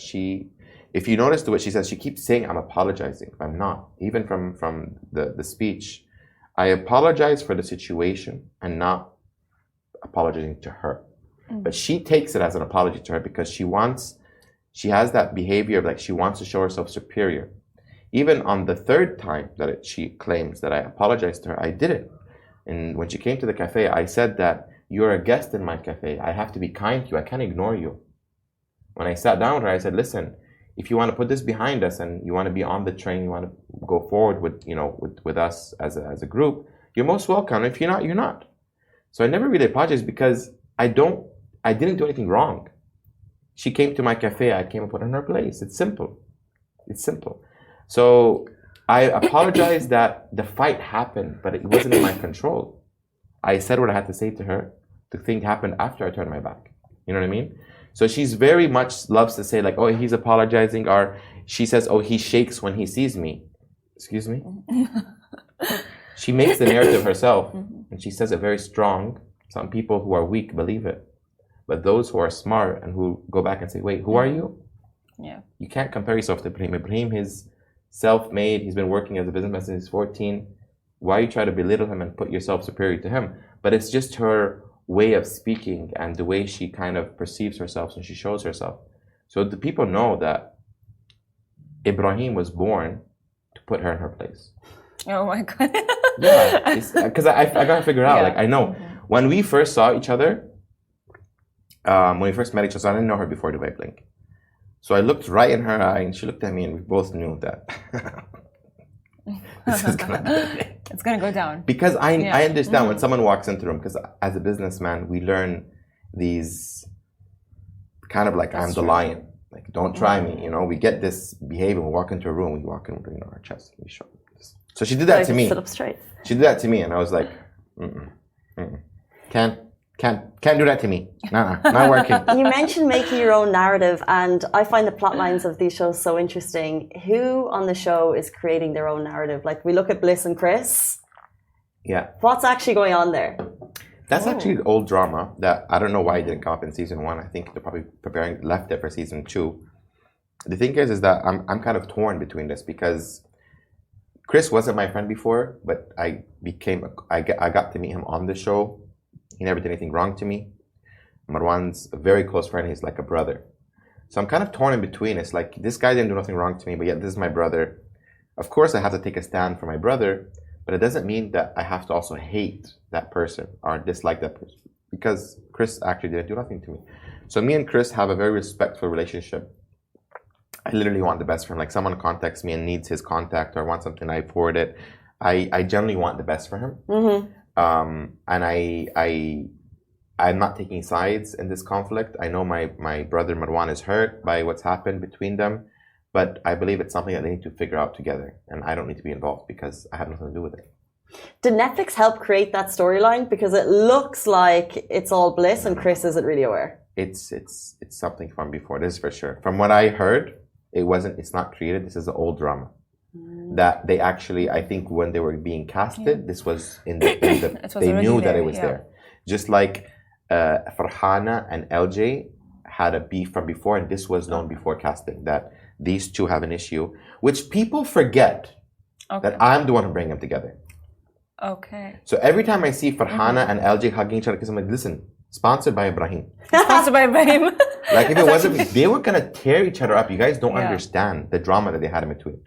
if you notice what she says, she keeps saying, I'm apologizing. I'm not. Even from the speech, I apologize for the situation and not apologizing to her. But she takes it as an apology to her because she has that behavior of like she wants to show herself superior. Even on the third time that she claims that I apologized to her, I didn't. And when she came to the cafe, I said that you're a guest in my cafe. I have to be kind to you. I can't ignore you. When I sat down with her, I said, listen, if you want to put this behind us and you want to be on the train, you want to go forward with us as a group, you're most welcome. If you're not, you're not. So I never really apologized because I didn't do anything wrong. She came to my cafe. I came and put her in her place. It's simple. It's simple. So I apologize that the fight happened, but it wasn't in my control. I said what I had to say to her. The thing happened after I turned my back. You know what I mean? So she's very much loves to say like, oh, he's apologizing, or she says, oh, he shakes when he sees me. Excuse me? She makes the narrative herself, and she says it very strong. Some people who are weak believe it. But those who are smart and who go back and say, wait, who are you? Yeah. You can't compare yourself to Ebraheem. Ebraheem is self-made. He's been working as a businessman since he's 14. Why you try to belittle him and put yourself superior to him? But it's just her way of speaking and the way she kind of perceives herself and she shows herself. So the people know that Ebraheem was born to put her in her place. Oh my God. Yeah, because I got to figure it out. Like I know when we first saw each other, when we first met each other, I didn't know her before Dubai Bling. So I looked right in her eye and she looked at me and we both knew that this is gonna be it's gonna go down. Because I understand when someone walks into the room, because as a businessman we learn these kind of like I'm the lion, like don't try me, you know. We get this behavior. We walk into a room, we walk in with our chest, we show this. So she did that to me. Sit up straight. She did that to me and I was like, Can't do that to me. Not working. You mentioned making your own narrative, and I find the plot lines of these shows so interesting. Who on the show is creating their own narrative? Like we look at Bliss and Kris. Yeah. What's actually going on there? That's actually an old drama that I don't know why it didn't come up in season 1. I think they're probably left it for season 2. The thing is that I'm kind of torn between this because Kris wasn't my friend before, but I got to meet him on the show. He never did anything wrong to me. Marwan's a very close friend. He's like a brother. So I'm kind of torn in between. It's like, this guy didn't do nothing wrong to me, but yet this is my brother. Of course, I have to take a stand for my brother, but it doesn't mean that I have to also hate that person or dislike that person because Kris actually didn't do nothing to me. So me and Kris have a very respectful relationship. I literally want the best friend. Like someone contacts me and needs his contact or wants something, I forward it. I generally want the best for him. And I'm not taking sides in this conflict. I know my brother Marwan is hurt by what's happened between them, but I believe it's something that they need to figure out together, and I don't need to be involved because I have nothing to do with it. Did Netflix help create that storyline? Because it looks like it's all bliss and Kris isn't really aware. It's something from before, this is for sure. From what I heard, it's not created. This is an old drama. That they actually, I think when they were being casted, this was in the they knew that it was there. Just like Farhana and LJ had a beef from before, and this was known before casting, that these two have an issue, which people forget that I'm the one who bring them together. Okay. So every time I see Farhana and LJ hugging each other, because I'm like, listen, sponsored by Ebraheem. Sponsored by Ebraheem. Like if it wasn't, they were gonna tear each other up. You guys don't understand the drama that they had in between.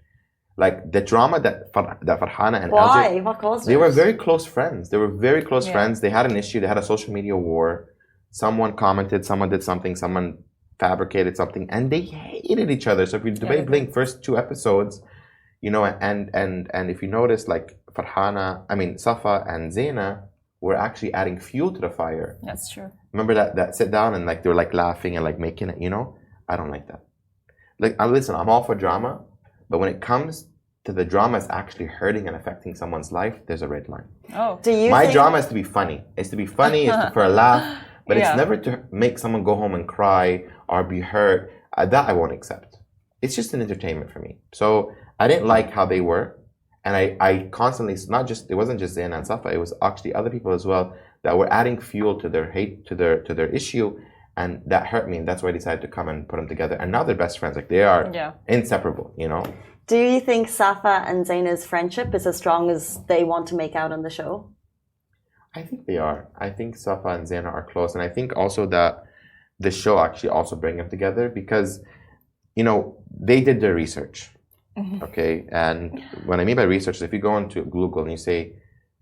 Like the drama that Farhana and LJ. What caused They were very close friends. They were very close friends. They had an issue. They had a social media war. Someone commented, someone did something, someone fabricated something, and they hated each other. So if you debate Bling first 2 episodes, you know, and if you notice, like Safa and Zaina were actually adding fuel to the fire. That's true. Remember that sit down and like they were like laughing and like making it, you know? I don't like that. Like, listen, I'm all for drama, but when it comes to the drama is actually hurting and affecting someone's life, there's a red line. Oh. My drama is to be funny. It's to be funny, it's for a laugh, but it's never to make someone go home and cry or be hurt. That I won't accept. It's just an entertainment for me. So I didn't like how they were. And I constantly, it wasn't just Zaina and Safa, it was actually other people as well that were adding fuel to their hate, to their issue. And that hurt me. And that's why I decided to come and put them together. And now they're best friends. Like they are inseparable, you know? Do you think Safa and Zaina's friendship is as strong as they want to make out on the show? I think they are. I think Safa and Zaina are close. And I think also that the show actually also bring them together because, you know, they did their research. Okay. And what I mean by research is if you go into Google and you say,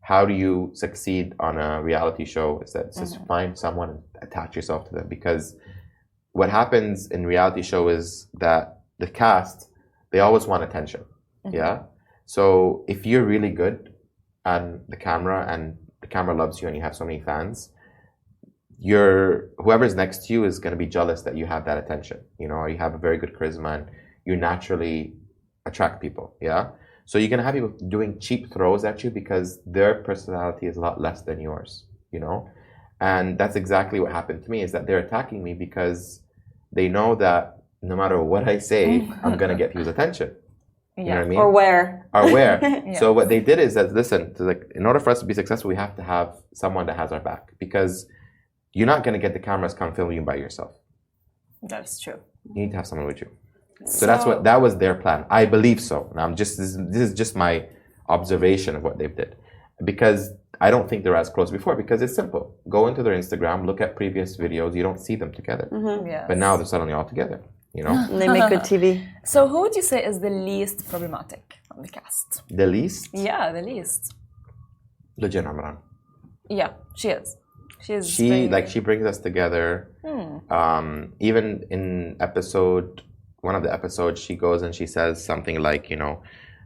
how do you succeed on a reality show? It's that just find someone and attach yourself to them. Because what happens in reality show is that the cast, they always want attention. Yeah. So if you're really good on the camera and the camera loves you and you have so many fans, whoever's next to you is going to be jealous that you have that attention, you know, or you have a very good charisma and you naturally attract people. Yeah. So you're going to have people doing cheap throws at you because their personality is a lot less than yours, you know? And that's exactly what happened to me is that they're attacking me because they know that no matter what I say, I'm going to get people's attention. You know what I mean? Or where. So what they did is that, listen, in order for us to be successful, we have to have someone that has our back because you're not going to get the cameras come film you by yourself. That's true. You need to have someone with you. So that was their plan. I believe so. Now this is just my observation of what they did. Because I don't think they're as close before because it's simple. Go into their Instagram, look at previous videos, you don't see them together. But now they're suddenly all together, you know? And they make good TV. So who would you say is the least problematic from the cast? The least? Yeah, the least. Lujin Amran. Yeah, she is. She brings us together. Even in one of the episodes, she goes and she says something like, you know,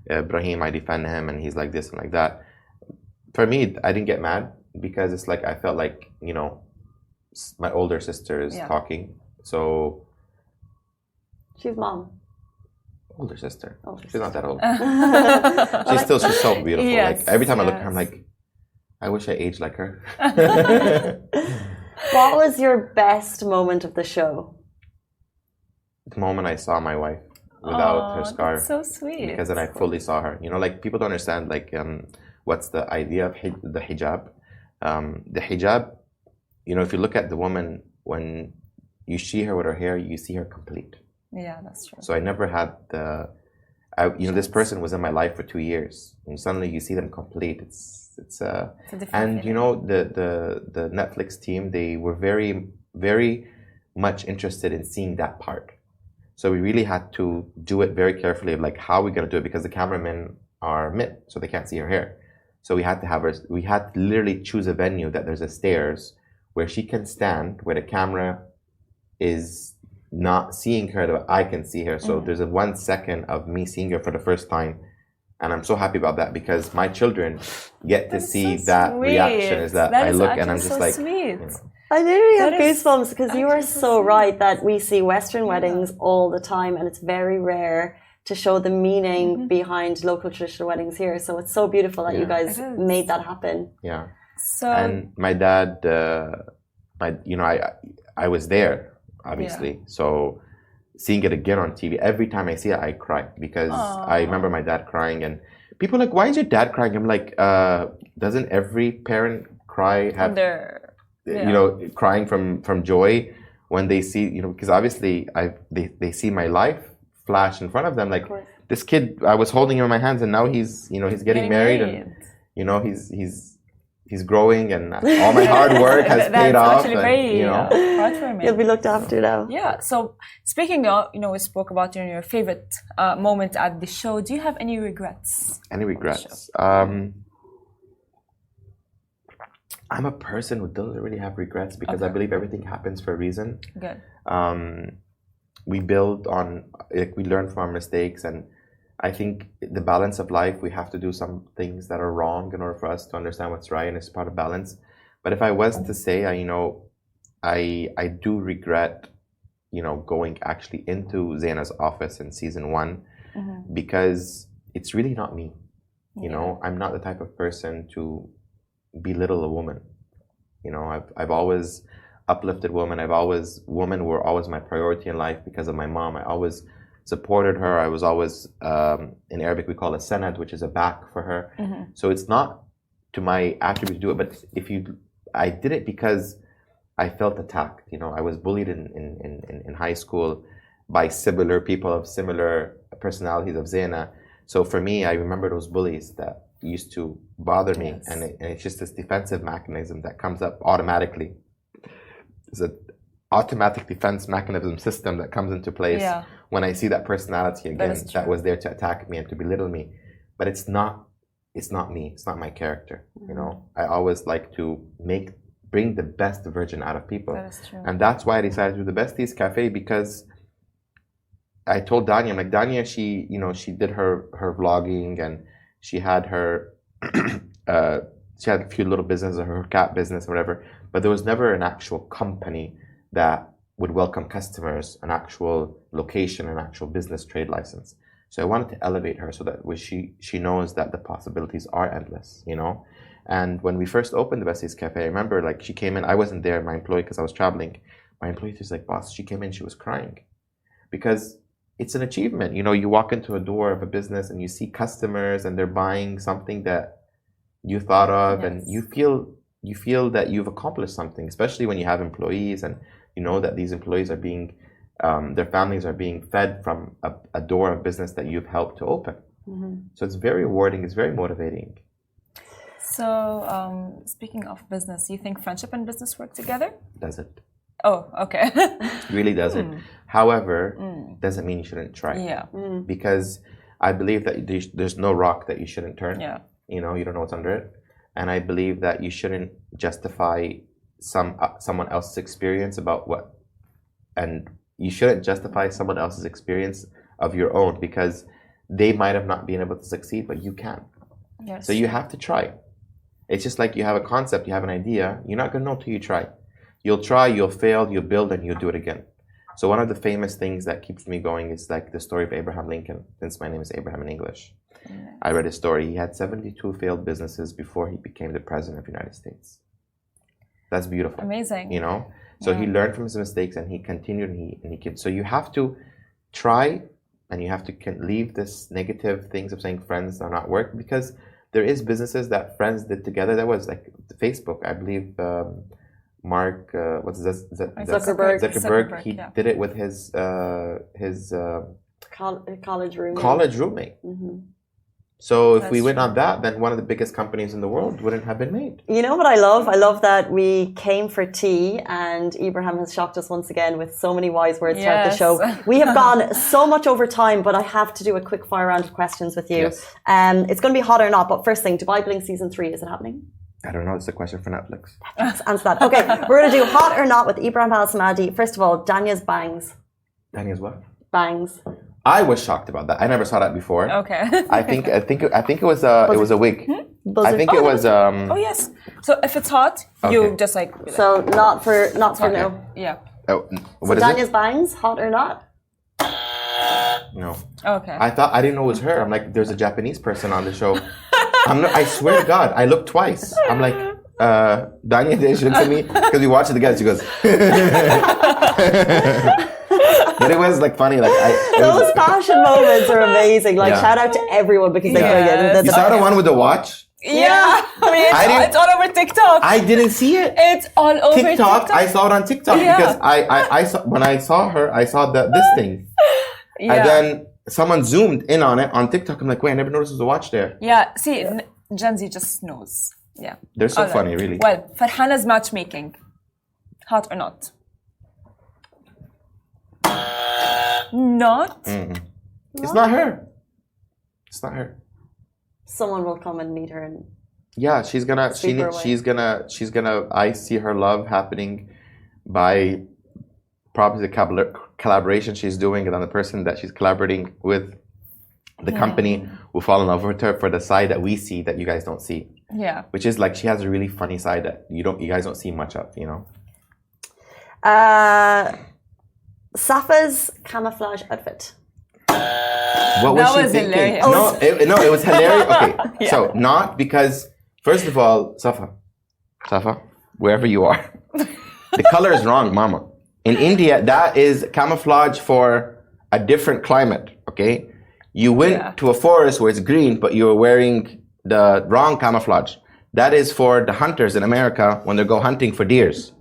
Ebraheem, I defend him, and he's like this and like that. For me, I didn't get mad because it's like I felt like, you know, my older sister is talking. So she's mom. Older sister. She's not that old. She's so beautiful. Yes, like every time I look at her, I'm like, I wish I aged like her. What was your best moment of the show? The moment I saw my wife without her scarf. That's so sweet. Because then I fully saw her. You know, like people don't understand like what's the idea of the hijab. The hijab, you know, if you look at the woman, when you see her with her hair, you see her complete. Yeah, that's true. So I never had this person was in my life for 2 years. And suddenly you see them complete. It's a different feeling. You know, the Netflix team, they were very, very much interested in seeing that part. So we really had to do it very carefully, like how are we going to do it? Because the cameramen are mid, so they can't see her hair. So we had to literally choose a venue that there's a stairs where she can stand, where the camera is not seeing her, but I can see her. So there's a 1 second of me seeing her for the first time And I'm so happy about that because my children get to see so that sweet. reaction. Is that I is look and I'm actually just so like, sweet. you know. I literally have That is goosebumps because you are actually so so sweet. right that we see Western weddings all the time, and it's very rare to show the meaning behind local traditional weddings here. So it's so beautiful that you guys It is. made that happen. Yeah. So And my dad, I was there, obviously. So seeing it again on TV, every time I see it, I cry because I remember my dad crying, and people are like, "Why is your dad crying?" I'm like, doesn't every parent cry? Have you know, crying from joy when they see, you know, because obviously they see my life flash in front of them. Like this kid, I was holding him in my hands, and now he's getting married, and you know he's growing, and all my hard work has paid off. And, you know, heartwarming. You'll be looked after now. Yeah. So speaking of, you know, we spoke about your favorite moment at the show. Do you have any regrets? Any regrets? I'm a person who doesn't really have regrets because I believe everything happens for a reason. Good. We build on, like, we learn from our mistakes, and I think the balance of life, we have to do some things that are wrong in order for us to understand what's right, and it's part of balance. But if I was to say, I do regret, you know, going actually into Zaina's office in season 1 because it's really not me. You know, I'm not the type of person to belittle a woman. You know, I've always uplifted women. Women were always my priority in life because of my mom. I always supported her. I was always, in Arabic we call it sanad, which is a back for her. So it's not to my attribute to do it, but I did it because I felt attacked. You know, I was bullied in high school by similar people of similar personalities of Zaina. So for me, I remember those bullies that used to bother me, and it's just this defensive mechanism that comes up automatically. It's an automatic defense mechanism system that comes into place when I see that personality again that was there to attack me and to belittle me. But it's not me. It's not my character. You know, I always like to bring the best version out of people. That is true. And that's why I decided to do the Besties Cafe, because I told Danya, I'm like, Danya, she did her vlogging, and she had her she had a few little businesses, her cat business or whatever, but there was never an actual company that would welcome customers, an actual location, an actual business trade license. So I wanted to elevate her so that she knows that the possibilities are endless, you know. And when we first opened the Besties Cafe, I remember, like, she came in, I wasn't there, my employee, because I was traveling. My employee was like, boss, she came in, she was crying. Because it's an achievement. You know, you walk into a door of a business and you see customers and they're buying something that you thought of, and you feel that you've accomplished something, especially when you have employees and you know that these employees are being, their families are being fed from a door of business that you've helped to open. So it's very rewarding, it's very motivating. So speaking of business, you think friendship and business work together? Does it? Oh, okay. Really doesn't. However, doesn't mean you shouldn't try. Yeah. Because I believe that there's no rock that you shouldn't turn. Yeah. You know, you don't know what's under it. And I believe that you shouldn't justify someone else's experience about what, and you shouldn't justify someone else's experience of your own, because they might have not been able to succeed, but you can. Yes. So you have to try. It's just like you have a concept, you have an idea, you're not going to know till you try. You'll try, you'll fail, you'll build, and you'll do it again. So one of the famous things that keeps me going is like the story of Abraham Lincoln, since my name is Ebraheem in English. I read his story. He had 72 failed businesses before he became the president of the United States. That's beautiful. Amazing. You know? So he learned from his mistakes, and he continued, and he kept. So you have to try, and you have to leave this negative things of saying friends are not work, because there is businesses that friends did together. That was like Facebook, I believe. Mark, what's this? Zuckerberg. He did it with his college roommate. College roommate. So if we went on that, then one of the biggest companies in the world wouldn't have been made. You know what I love? I love that we came for tea, and Ebraheem has shocked us once again with so many wise words throughout the show. We have gone so much over time, but I have to do a quick fire round of questions with you. Yes. It's going to be hot or not, but first thing, Dubai Bling season 3, is it happening? I don't know. It's a question for Netflix. Answer that. Okay, we're going to do hot or not with Ebraheem Samadi. First of all, Danya's bangs. Danya's what? Bangs. I was shocked about that. I never saw that before. Okay. I think it was a wig. I think it was. Oh yes. So if it's hot, you Okay. just like. So not for Okay. no. Yeah. Oh, what is Danya's it? bangs, hot or not? No. Okay. I didn't know it was her. I'm like, there's a Japanese person on the show. I swear to God, I looked twice. I'm like, Danya, she looks at me because we watched it together. She goes, but it was like funny. Like Those fashion moments are amazing. Like Yeah. shout out to everyone because they bring Yeah. it. You saw the one with the watch? Yeah. I mean, it's all over TikTok. I didn't see it. It's all over TikTok. I saw it on TikTok Yeah. because I saw when I saw her, I saw this thing, Yeah. and then someone zoomed in on it on TikTok. I'm like, wait, I never noticed there was a watch there. Yeah. See, Gen Z just knows. Yeah. They're so All right. funny, really. Well, Farhana's matchmaking, hot or not? Not. It's not her. It's not her. Someone will come and meet her and Yeah, she's gonna. Sweep her away. She's gonna. I see her love happening by probably the collaboration she's doing, and then the person that she's collaborating with, the company will fall in love with her for the side that we see that you guys don't see. Yeah. Which is like she has a really funny side that you guys don't see much of. You know. Safa's camouflage outfit. What was That she was thinking? hilarious. No, it was hilarious. Okay, so not because first of all, Safa, wherever you are, the color is wrong, Mama. In India, that is camouflage for a different climate. Okay, you went to a forest where it's green, but you were wearing the wrong camouflage. That is for the hunters in America when they go hunting for deers.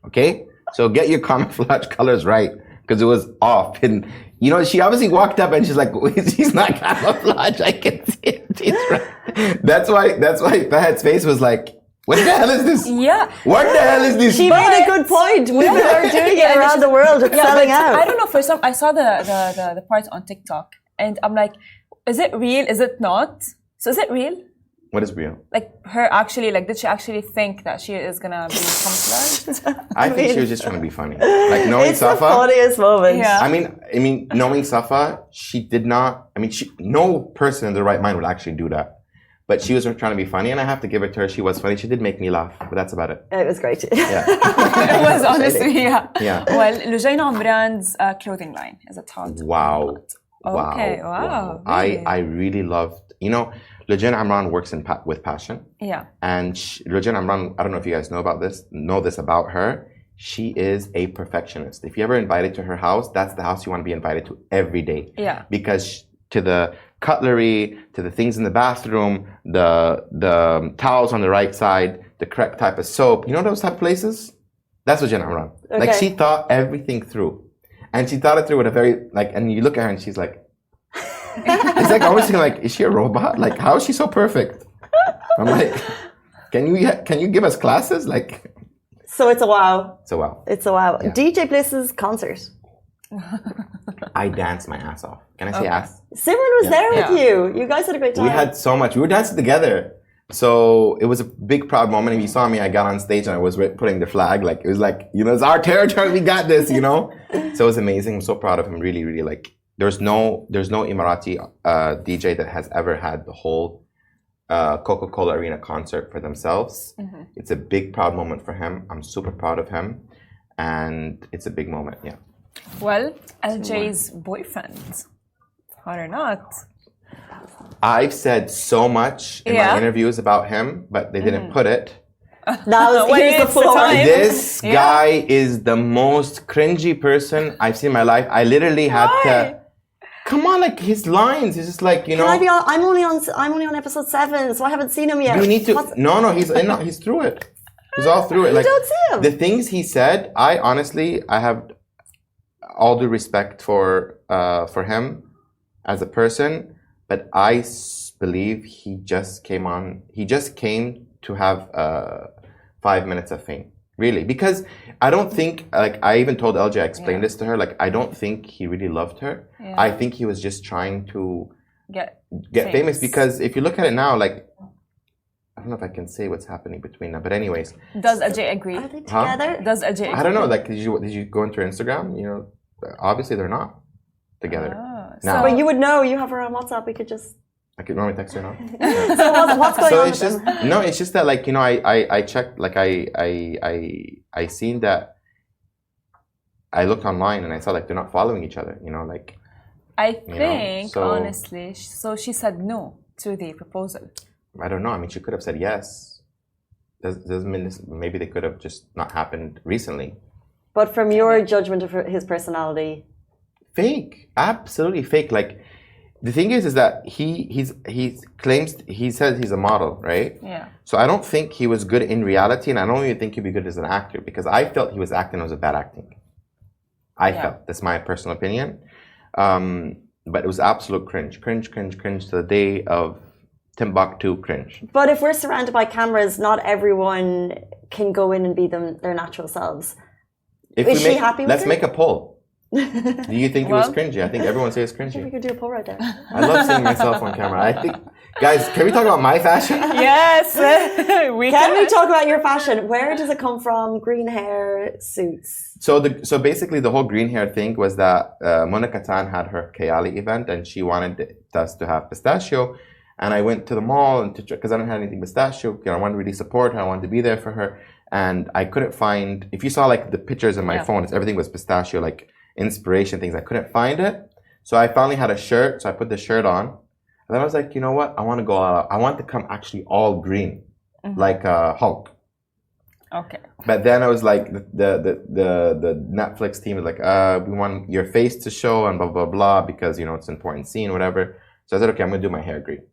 Okay, so get your camouflage colors right because it was off and. You know, she obviously walked up and she's like, she's not camouflage. I can see it. She's right. That's why Fahad's face was like, what the hell is this? Yeah. What the hell is this? She made a good point. Women are doing it around the world. It's selling out. I don't know. For some, I saw the part on TikTok, and I'm like, is it real? Is it not? So is it real? What is real? Like her actually, like, did she actually think that she is gonna be camouflaged? I think she was just trying to be funny. Like knowing It's the Safa. funniest moment. Yeah. I mean, knowing Safa, she did not. I mean, no person in their right mind would actually do that. But she was trying to be funny, and I have to give it to her. She was funny. She did make me laugh, but that's about it. It was great. Yeah. It was honestly, yeah. Yeah. Well, Lujayna Omran's clothing line is a hot. Wow. Okay, wow, really? I really loved, Lujayna Amran works with passion. Yeah. And Lujayna Amran, I don't know if you guys know this about her. She is a perfectionist. If you're ever invited to her house, that's the house you want to be invited to every day. Yeah. Because to the cutlery, to the things in the bathroom, the towels on the right side, the correct type of soap, those type of places? That's Lujayna Amran. Okay. Like she thought everything through. And she thought it through with a very, and you look at her and she's like, it's like always thinking like, is she a robot? Like, how is she so perfect? I'm like, can you give us classes? Like, So it's a wow. so wow. It's a wow. Yeah. DJ Bliss's concert. I danced my ass off. Can I say ass? Simran was there with you. You guys had a great time. We had so much. We were dancing together. So it was a big proud moment. If you saw me, I got on stage and I was putting the flag. Like, it was like, it's our territory. We got this, So it was amazing. I'm so proud of him. Really, really like. There's no Emirati DJ that has ever had the whole Coca-Cola Arena concert for themselves. Mm-hmm. It's a big proud moment for him. I'm super proud of him, and it's a big moment. Yeah. Well, LJ's boyfriend, hot or not? I've said so much in my interviews about him, but they didn't put it. Now here's the floor. This guy is the most cringy person I've seen in my life. I literally had to. Come on, like his lines. He's just like, Can I be on, I'm only on episode 7, so I haven't seen him yet. You need to. No, he's through it. He's all through it. Like, don't see him. The things he said, I have all due respect for him as a person, but I believe he just came to have 5 minutes of fame. Really, because I don't think, like, I even told LJ, I explained this to her, like, I don't think he really loved her. Yeah. I think he was just trying to get famous, because if you look at it now, like, I don't know if I can say what's happening between them, but anyways. Does Ajay agree? Are they together? Does Ajay agree? I don't know, like, did you go into her Instagram? Obviously they're not together. Now. But you would know. You have her on WhatsApp. We could just. I could normally text her now. So what's going on? It's just no. It's just that like I checked like I seen that. I looked online and I saw like they're not following each other. Like. I think honestly, so she said no to the proposal. I don't know. I mean, she could have said yes. Doesn't mean this, maybe they could have just not happened recently. But from your judgment of his personality, fake, absolutely fake. Like the thing is that he claims he says he's a model, right? Yeah. So I don't think he was good in reality, and I don't even think he'd be good as an actor because I felt he was acting as a bad acting. I felt that's my personal opinion, but it was absolute cringe to the day of Timbuktu cringe. But if we're surrounded by cameras, not everyone can go in and be their natural selves. Is she happy with Let's make a poll. Do you think it was cringy? I think everyone says it's cringy. I think we could do a poll right there. I love seeing myself on camera. I think, guys, can we talk about my fashion? Yes, Can we talk about your fashion? Where does it come from? Green hair, suits. So basically, the whole green hair thing was that Mona Katan had her Kayali event, and she wanted us to have pistachio. And I went to the mall and because I don't have anything pistachio, I wanted to really support her. I wanted to be there for her, and I couldn't find. If you saw like the pictures in my phone, everything was pistachio, like inspiration things. I couldn't find it, so I finally had a shirt. So I put the shirt on, and then I was like, you know what? I want to go all out. I want to come actually all green, like Hulk. Okay. But then I was like, the Netflix team was like, we want your face to show and blah blah blah because it's an important scene, whatever. So I said, okay, I'm gonna do my hair green.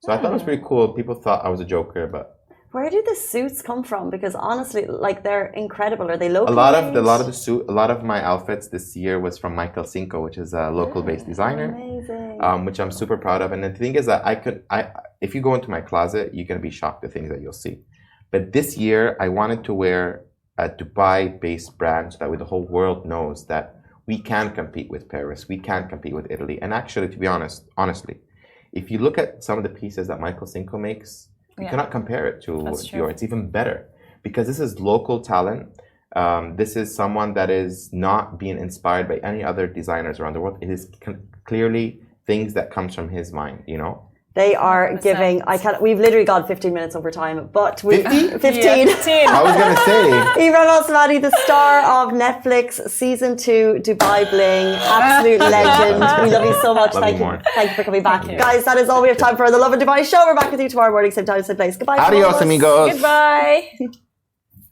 So I thought it was pretty cool. People thought I was a joker, but where do the suits come from? Because honestly, like they're incredible. Are they local? A lot of my outfits this year was from Michael Cinco, which is a local-based designer. Amazing. Which I'm super proud of. And the thing is that if you go into my closet, you're gonna be shocked at things that you'll see. But this year, I wanted to wear a Dubai-based brand so that way the whole world knows that we can compete with Paris, we can compete with Italy. And actually, to be honestly, if you look at some of the pieces that Michael Cinco makes, you cannot compare it to yours. It's even better because this is local talent. This is someone that is not being inspired by any other designers around the world. It is clearly things that comes from his mind, They are giving. We've literally got 15 minutes over time, but 15. I was gonna say Ebraheem Samadi, the star of Netflix season 2, Dubai Bling, absolute legend. We love you so much. Thank you for coming back, guys. That is all we have time for the Lovin Dubai show. We're back with you tomorrow morning, same time, same place. Goodbye. Adios, amigos. Goodbye.